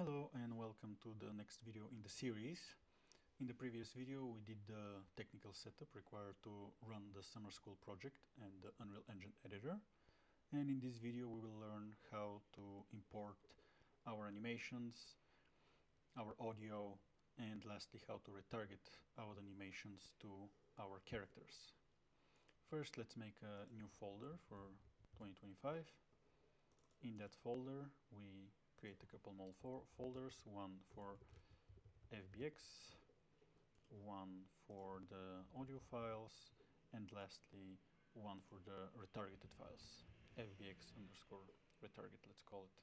Hello and welcome to the next video in the series. In the previous video we did the technical setup required to run the summer school project and the Unreal Engine editor, and in this video we will learn how to import our animations, our audio, and lastly how to retarget our animations to our characters. First, let's make a new folder for 2025. In that folder we create a couple more folders, one for FBX, one for the audio files, and lastly one for the retargeted files, FBX underscore retarget, let's call it.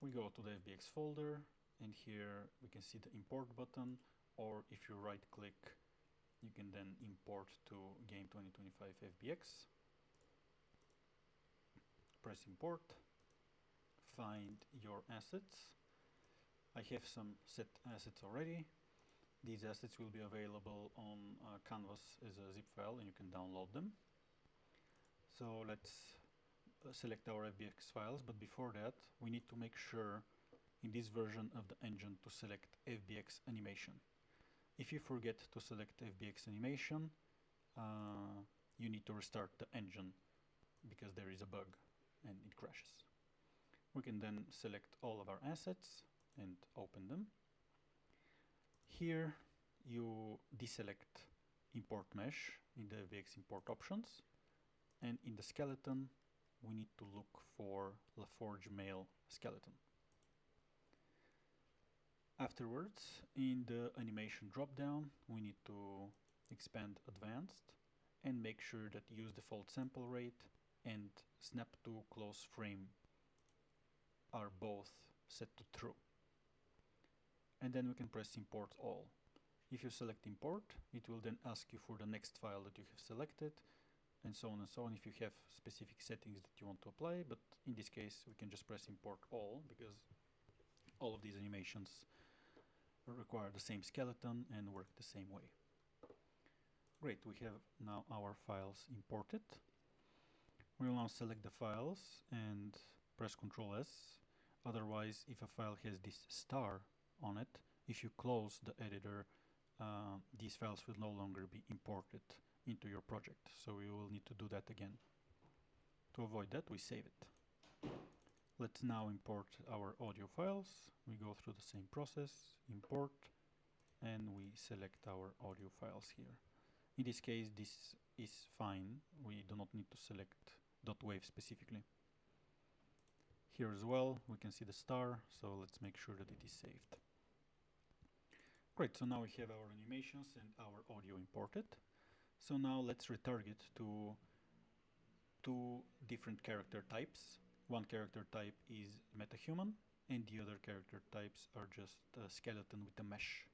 We go to the FBX folder, and here we can see the import button, or if you right click you can then import to Game 2025 FBX. Press import, find your assets. I have some set assets already. These assets will be available on Canvas as a zip file and you can download them. So let's select our FBX files, but before that we need to make sure in this version of the engine to select FBX animation. If you forget to select FBX animation, you need to restart the engine because there is a bug and it crashes. We can then select all of our assets and open them. Here you deselect import mesh in the FBX import options, and in the skeleton we need to look for LaForge male skeleton. Afterwards, in the animation dropdown we need to expand advanced and make sure that use default sample rate and snap to close frame are both set to true. And then we can press import all. If you select import, it will then ask you for the next file that you have selected, and so on and so on if you have specific settings that you want to apply, but in this case we can just press import all because all of these animations require the same skeleton and work the same way. Great, we have now our files imported. We will now select the files and press Ctrl S. Otherwise, if a file has this star on it, if you close the editor, these files will no longer be imported into your project, so we will need to do that again. To avoid that, we save it. Let's now import our audio files. We go through the same process, import, and we select our audio files here. In this case, this is fine. We do not need to select .wav specifically. Here as well, we can see the star, so let's make sure that it is saved. Great, so now we have our animations and our audio imported. So now let's retarget to two different character types. One character type is MetaHuman, and the other character types are just a skeleton with a mesh.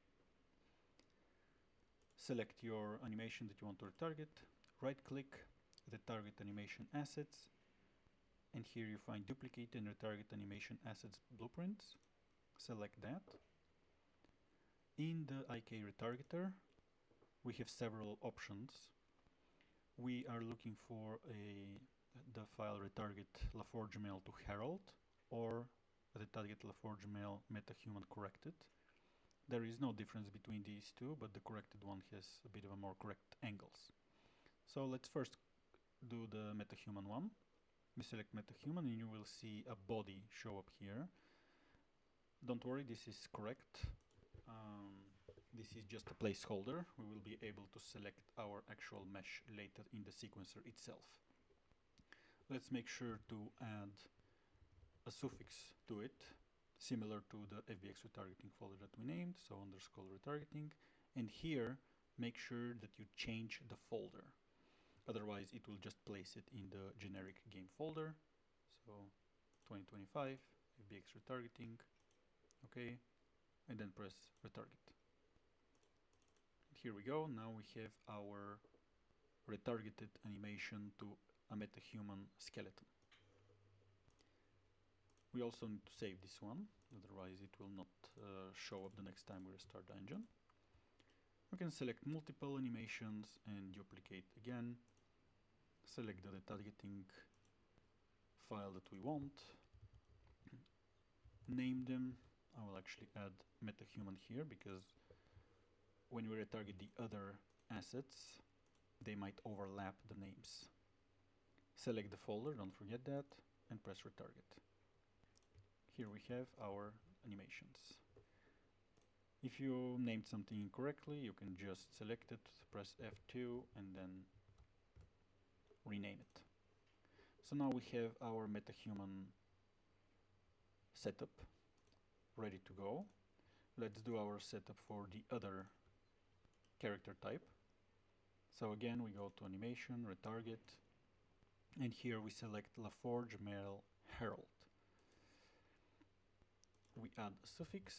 Select your animation that you want to retarget, right-click, retarget animation assets, and here you find duplicate and retarget animation assets blueprints. Select that. In the IK retargeter, we have several options. We are looking for the file retarget LaForge male to Herald or retarget LaForge male MetaHuman corrected. There is no difference between these two, but the corrected one has a bit of a more correct angles. So let's first do the MetaHuman one. We select MetaHuman and you will see a body show up here. Don't worry, this is correct. This is just a placeholder. We will be able to select our actual mesh later in the sequencer itself. Let's make sure to add a suffix to it, similar to the FBX retargeting folder that we named, so underscore retargeting. And here, make sure that you change the folder. Otherwise, it will just place it in the generic game folder. So 2025, FBX retargeting, okay, and then press retarget. Here we go. Now we have our retargeted animation to a MetaHuman skeleton. We also need to save this one, otherwise it will not show up the next time we restart the engine. We can select multiple animations and duplicate again. Select the retargeting file that we want. name them. I will actually add MetaHuman here because when we retarget the other assets, they might overlap the names. Select the folder, don't forget that, and press retarget. Here we have our animations. If you named something incorrectly, you can just select it, press F2, and then rename it. So now we have our MetaHuman setup ready to go. Let's do our setup for the other character type. So again, we go to animation, retarget, and here we select LaForge Male Herald. We add a suffix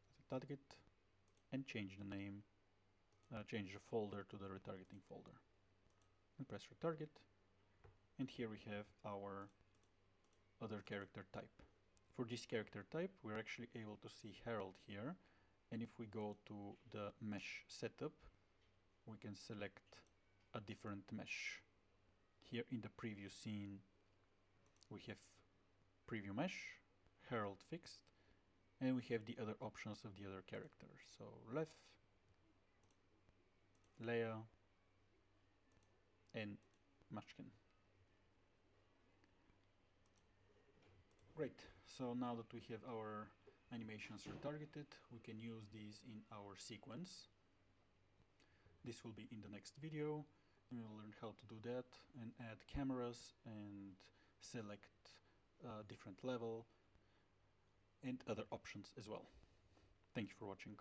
as a target and change the name, change the folder to the retargeting folder. And press retarget, and here we have our other character type. For this character type, we're actually able to see Herald here, and if we go to the mesh setup, we can select a different mesh. Here in the preview scene, we have preview mesh, Herald fixed, and we have the other options of the other characters. So Lef, Leia, and Munchkin. Great, so now that we have our animations retargeted, we can use these in our sequence. This will be in the next video, and we'll learn how to do that and add cameras and select different level and other options as well. Thank you for watching.